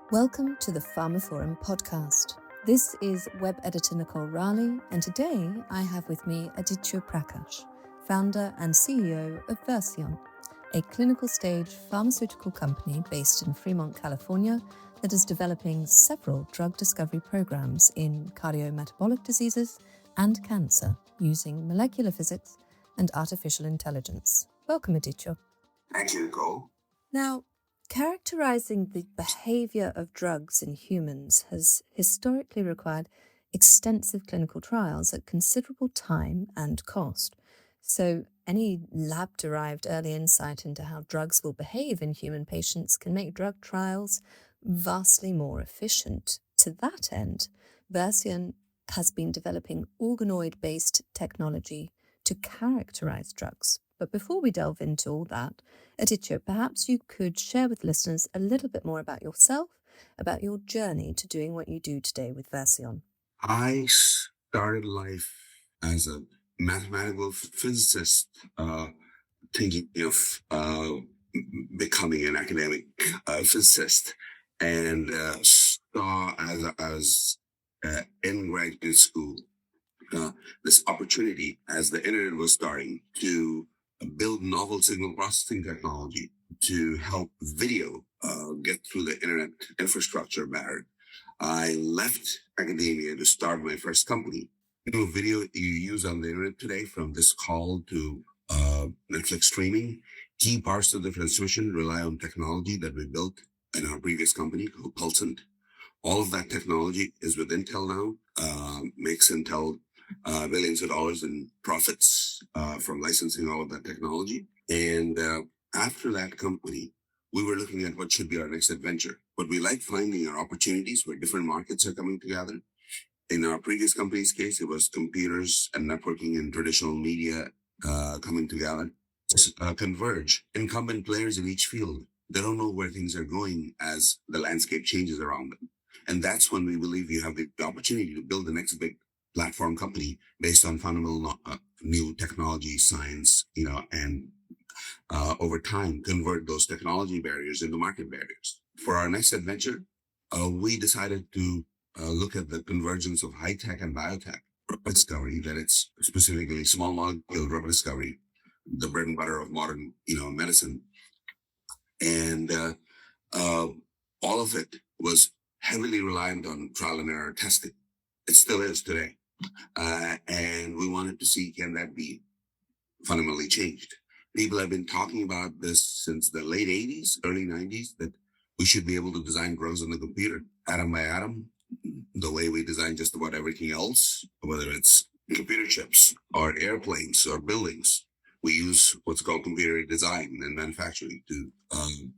Welcome to the pharmaphorum podcast. This is web editor Nicole Raleigh, and today I have with me Adityo Prakash, founder and CEO of Verseon, a clinical stage pharmaceutical company based in Fremont, California, that is developing several drug discovery programs in cardiometabolic diseases and cancer using molecular physics and artificial intelligence. Welcome, Adityo. Thank you, Nicole. Now, characterizing the behaviour of drugs in humans has historically required extensive clinical trials at considerable time and cost. So any lab-derived early insight into how drugs will behave in human patients can make drug trials vastly more efficient. To that end, Verseon has been developing organoid-based technology to characterize drugs. But before we delve into all that, Adityo, perhaps you could share with listeners a little bit more about yourself, about your journey to doing what you do today with Verseon. I started life as a mathematical physicist, thinking of becoming an academic physicist, and saw as in graduate school this opportunity as the internet was starting to build novel signal processing technology to help video get through the internet infrastructure barrier. I left academia to start my first company. Video you use on the internet today, from this call to Netflix streaming, key parts of the transmission rely on technology that we built in our previous company called Pulsant. All of that technology is with Intel now, makes Intel billions of dollars in profits from licensing all of that technology. And after that company, we were looking at what should be our next adventure. But we like finding our opportunities where different markets are coming together. In our previous company's case, it was computers and networking and traditional media coming together to converge. Incumbent players in each field, they don't know where things are going as the landscape changes around them. And that's when we believe you have the opportunity to build the next big platform company based on fundamental new technology, science, and over time convert those technology barriers into market barriers. For our next adventure, we decided to look at the convergence of high tech and biotech drug discovery, that it's specifically small molecule drug discovery, the bread and butter of modern, medicine. And all of it was heavily reliant on trial and error testing. It still is today. And we wanted to see, can that be fundamentally changed? People have been talking about this since the late 80s, early 90s, that we should be able to design drugs on the computer, atom by atom, the way we design just about everything else, whether it's computer chips or airplanes or buildings. We use what's called computer design and manufacturing to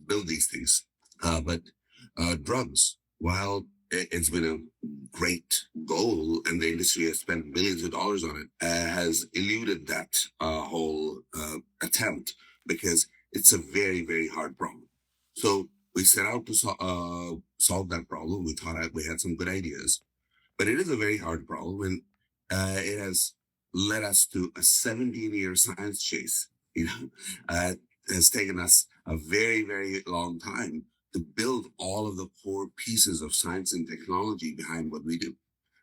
build these things. But drugs, while it's been a great goal and the industry has spent billions of dollars on it, has eluded that whole attempt because it's a very, very hard problem. So we set out to solve that problem. We thought we had some good ideas, but it is a very hard problem, and it has led us to a 17-year science chase. It has taken us a very, very long time to build all of the core pieces of science and technology behind what we do.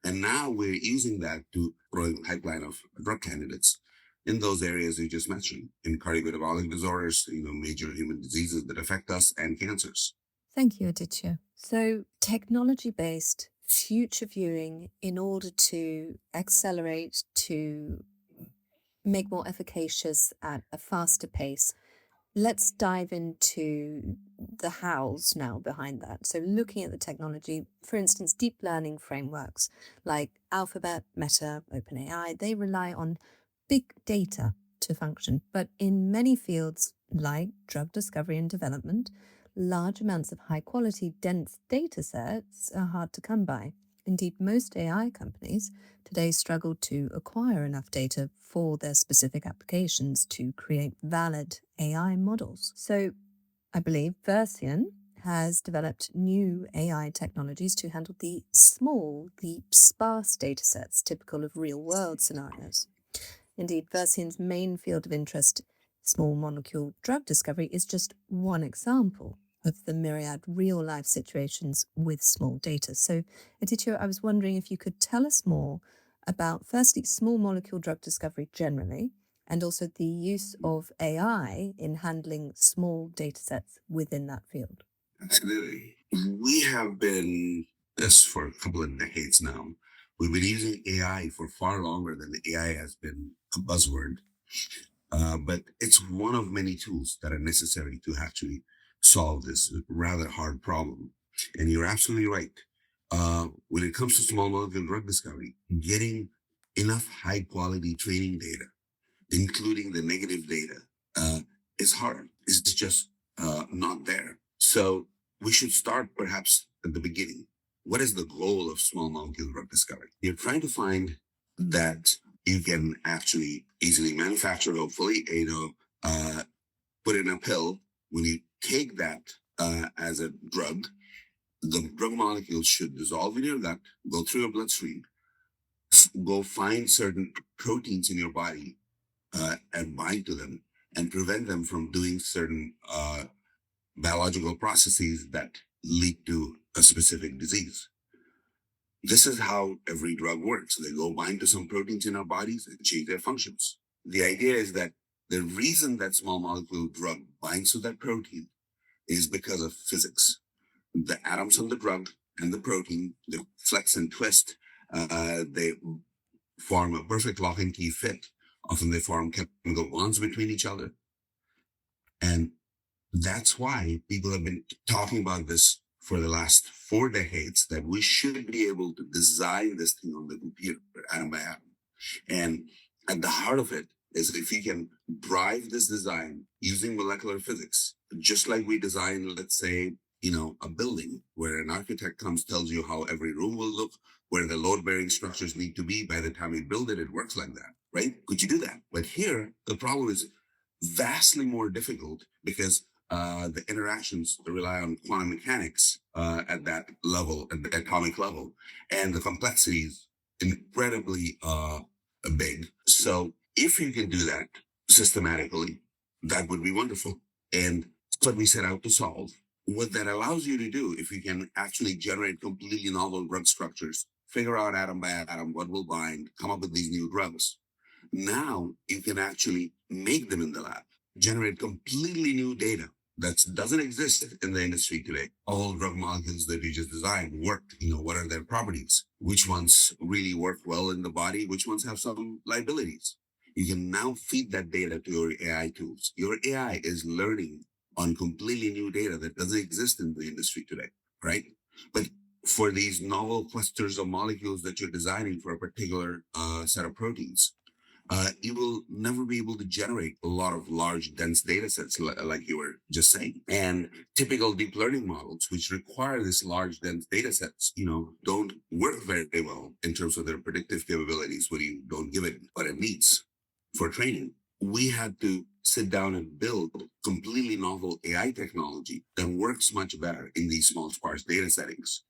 And now we're using that to grow a pipeline of drug candidates in those areas you just mentioned, in cardiometabolic disorders, major human diseases that affect us, and cancers. Thank you, Adityo. So technology-based future viewing in order to accelerate, to make more efficacious at a faster pace. Let's dive into the hows now behind that. So looking at the technology, for instance, deep learning frameworks like Alphabet, Meta, OpenAI, they rely on big data to function. But in many fields like drug discovery and development, large amounts of high-quality, dense data sets are hard to come by. Indeed, most AI companies today struggle to acquire enough data for their specific applications to create valid AI models. So I believe Verseon has developed new AI technologies to handle the sparse datasets typical of real-world scenarios. Indeed, Verseon's main field of interest, small molecule drug discovery, is just one example of the myriad real life situations with small data. So, Adityo, I was wondering if you could tell us more about, firstly, small molecule drug discovery generally, and also the use of AI in handling small data sets within that field. Absolutely. We have been this for a couple of decades now. We've been using AI for far longer than the AI has been a buzzword. But it's one of many tools that are necessary to actually solve this rather hard problem. And you're absolutely right. When it comes to small molecule drug discovery, getting enough high quality training data, including the negative data, uh, is hard. It's just not there. So we should start perhaps at the beginning. What is the goal of small molecule drug discovery? You're trying to find that you can actually easily manufacture, hopefully, put in a pill. When you take that as a drug, the drug molecules should dissolve in your gut, go through your bloodstream, go find certain proteins in your body and bind to them and prevent them from doing certain biological processes that lead to a specific disease. This is how every drug works. They go bind to some proteins in our bodies and change their functions. The idea is that the reason that small molecule drug binds to that protein is because of physics. The atoms on the drug and the protein, they flex and twist. They form a perfect lock and key fit. Often they form chemical bonds between each other. And that's why people have been talking about this for the last 4 decades, that we should be able to design this thing on the computer atom by atom. And at the heart of it is if you can drive this design using molecular physics, just like we design, let's say, a building where an architect comes, tells you how every room will look, where the load bearing structures need to be. By the time you build it, it works like that, right? Could you do that? But here, the problem is vastly more difficult because the interactions rely on quantum mechanics at that level, at the atomic level, and the complexity is incredibly big. So if you can do that systematically, that would be wonderful. And that's what we set out to solve. What that allows you to do, if you can actually generate completely novel drug structures, figure out atom by atom what will bind, come up with these new drugs. Now you can actually make them in the lab, generate completely new data that doesn't exist in the industry today. All drug molecules that you just designed worked. What are their properties? Which ones really work well in the body? Which ones have some liabilities? You can now feed that data to your AI tools. Your AI is learning on completely new data that doesn't exist in the industry today, right? But for these novel clusters of molecules that you're designing for a particular set of proteins, you will never be able to generate a lot of large, dense data sets like you were just saying. And typical deep learning models, which require this large, dense data sets, don't work very well in terms of their predictive capabilities when you don't give it what it needs for training. We had to sit down and build completely novel AI technology that works much better in these small, sparse data settings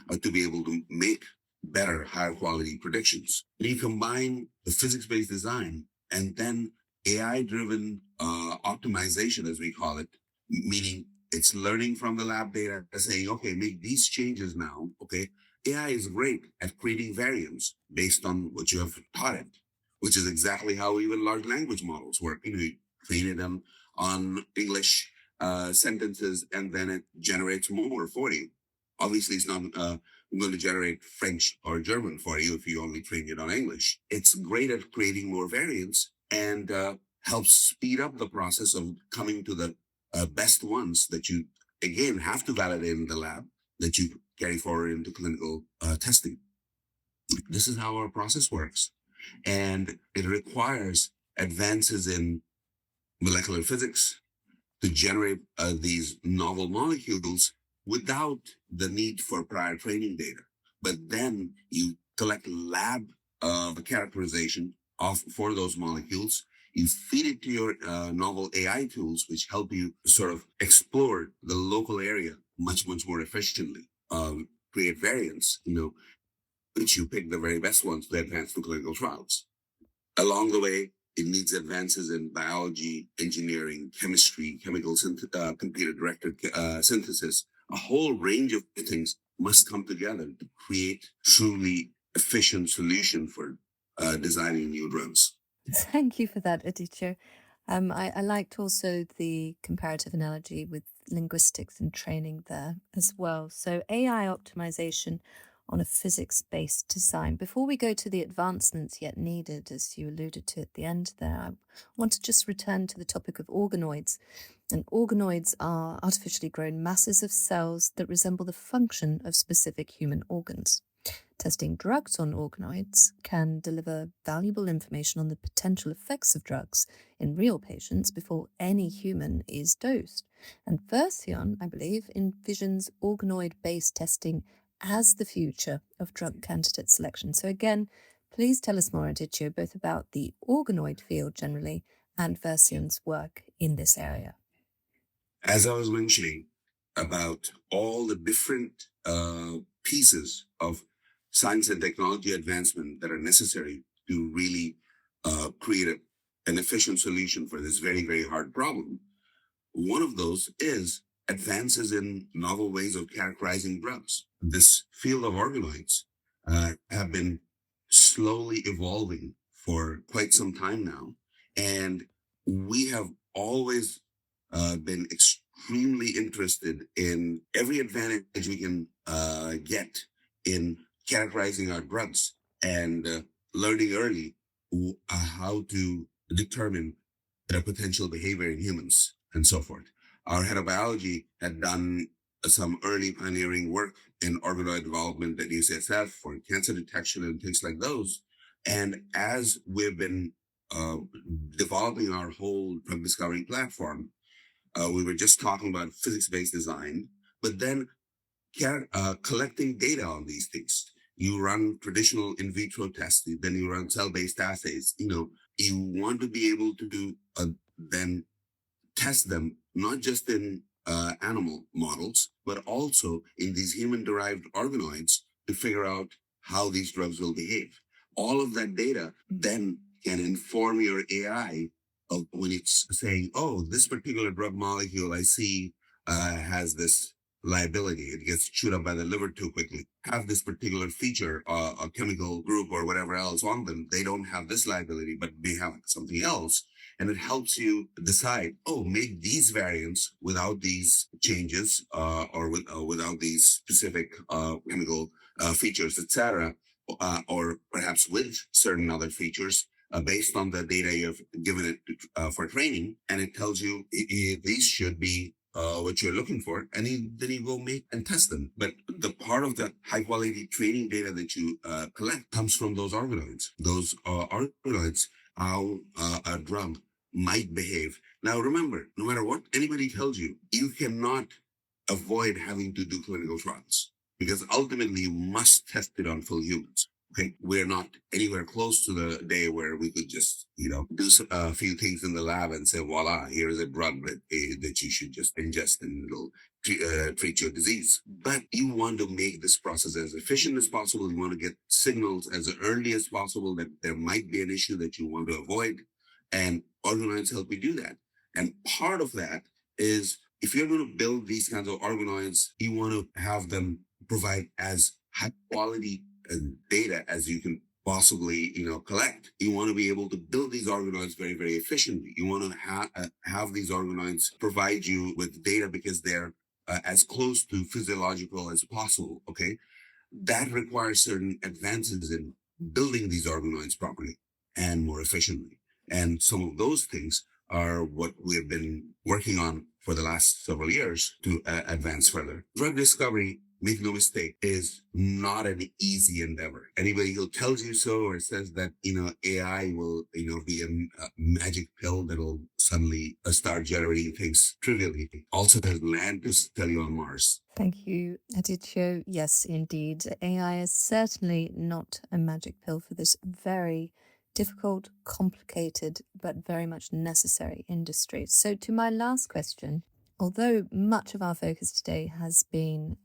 to be able to make better, higher quality predictions. You combine the physics-based design and then AI-driven optimization, as we call it, meaning it's learning from the lab data, saying, okay, make these changes now. Okay, AI is great at creating variants based on what you have taught it, which is exactly how even large language models work. You train them on English sentences, and then it generates more for you. Obviously, it's not going to generate French or German for you if you only train it on English. It's great at creating more variants and helps speed up the process of coming to the best ones that you, again, have to validate in the lab, that you carry forward into clinical testing. This is how our process works. And it requires advances in molecular physics to generate these novel molecules without the need for prior training data. But then you collect lab characterization for those molecules. You feed it to your novel AI tools, which help you sort of explore the local area much, much more efficiently. Create variants, which you pick the very best ones to advance to clinical trials. Along the way, It needs advances in biology, engineering, chemistry, computer-directed synthesis. A whole range of things must come together to create truly efficient solution for designing new drugs. Thank you for that, Adityo. I liked also the comparative analogy with linguistics and training there as well. So AI optimization on a physics-based design. Before we go to the advancements yet needed, as you alluded to at the end there, I want to just return to the topic of organoids. And organoids are artificially grown masses of cells that resemble the function of specific human organs. Testing drugs on organoids can deliver valuable information on the potential effects of drugs in real patients before any human is dosed. And Verseon, I believe, envisions organoid-based testing as the future of drug candidate selection. So again, please tell us more, Adityo, both about the organoid field generally and Verseon's work in this area. As I was mentioning about all the different pieces of science and technology advancement that are necessary to really create an efficient solution for this very, very hard problem, one of those is advances in novel ways of characterizing drugs. This field of organoids have been slowly evolving for quite some time now. And we have always been extremely interested in every advantage we can get in characterizing our drugs and learning early how to determine their potential behavior in humans and so forth. Our head of biology had done some early pioneering work in organoid development at UCSF for cancer detection and things like those. And as we've been uh, developing our whole drug discovery platform, we were just talking about physics-based design, but then collecting data on these things. You run traditional in vitro tests, then you run cell-based assays. You want to be able to do then test them not just in animal models, but also in these human-derived organoids to figure out how these drugs will behave. All of that data then can inform your AI of when it's saying, "Oh, this particular drug molecule I see has this liability. It gets chewed up by the liver too quickly. Have this particular feature, a chemical group or whatever else on them. They don't have this liability, but they have something else." And it helps you decide, oh, make these variants without these changes without these specific chemical features, etc., or perhaps with certain other features based on the data you've given it for training. And it tells you these should be what you're looking for, and then you go make and test them. But the part of the high quality training data that you collect comes from those organoids. Those organoids, how a drug might behave. Now, remember, no matter what anybody tells you, you cannot avoid having to do clinical trials because ultimately you must test it on full humans. Okay, we're not anywhere close to the day where we could just, do a few things in the lab and say, voila, here is a drug that you should just ingest and it'll treat your disease. But you want to make this process as efficient as possible. You want to get signals as early as possible that there might be an issue that you want to avoid. And organoids help you do that. And part of that is if you're going to build these kinds of organoids, you want to have them provide as high quality data as you can possibly, collect. You want to be able to build these organoids very, very efficiently. You want to have these organoids provide you with data because they're as close to physiological as possible. Okay, that requires certain advances in building these organoids properly and more efficiently. And some of those things are what we have been working on for the last several years to advance further. Drug discovery, make no mistake, is not an easy endeavor. Anybody who tells you so or says that, AI will, be a magic pill that'll suddenly start generating things trivially also has land to tell you on Mars. Thank you, Adityo. Yes, indeed. AI is certainly not a magic pill for this very difficult, complicated, but very much necessary industry. So, to my last question, although much of our focus today has been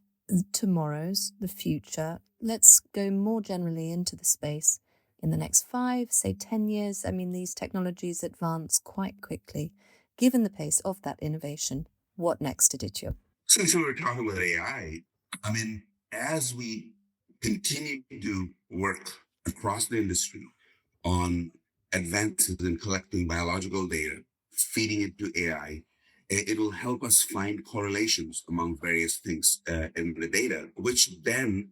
tomorrow's, the future, let's go more generally into the space in the next 5, say 10 years? I mean, these technologies advance quite quickly. Given the pace of that innovation, what next, Adityo? Since we were talking about AI, I mean, as we continue to work across the industry on advances in collecting biological data, feeding it to AI, it will help us find correlations among various things in the data, which then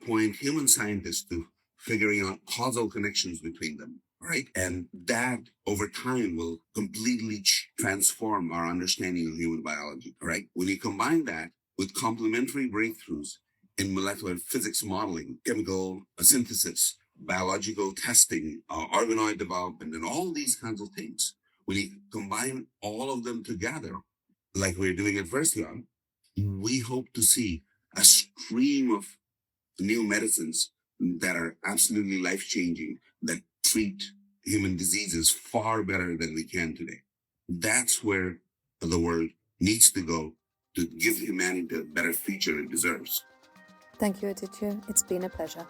point human scientists to figuring out causal connections between them, right? And that over time will completely transform our understanding of human biology, right? When you combine that with complementary breakthroughs in molecular physics modeling, chemical synthesis, biological testing, organoid development, and all these kinds of things, when you combine all of them together, like we're doing at Verseon, we hope to see a stream of new medicines that are absolutely life-changing, that treat human diseases far better than we can today. That's where the world needs to go to give humanity the better future it deserves. Thank you, Adityo. It's been a pleasure.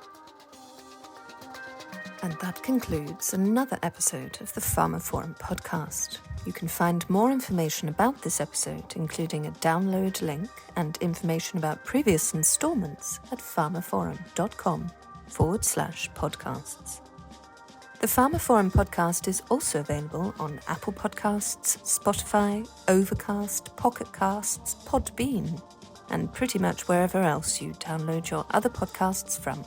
And that concludes another episode of the pharmaphorum podcast. You can find more information about this episode, including a download link and information about previous installments at pharmaphorum.com/podcasts. The pharmaphorum podcast is also available on Apple Podcasts, Spotify, Overcast, Pocket Casts, Podbean, and pretty much wherever else you download your other podcasts from.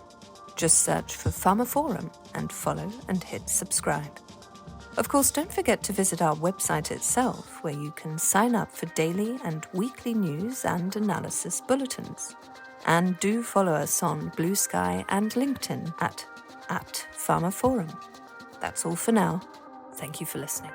Just search for pharmaphorum and follow and hit subscribe. Of course, don't forget to visit our website itself, where you can sign up for daily and weekly news and analysis bulletins. And do follow us on Blue Sky and LinkedIn at pharmaphorum. That's all for now. Thank you for listening.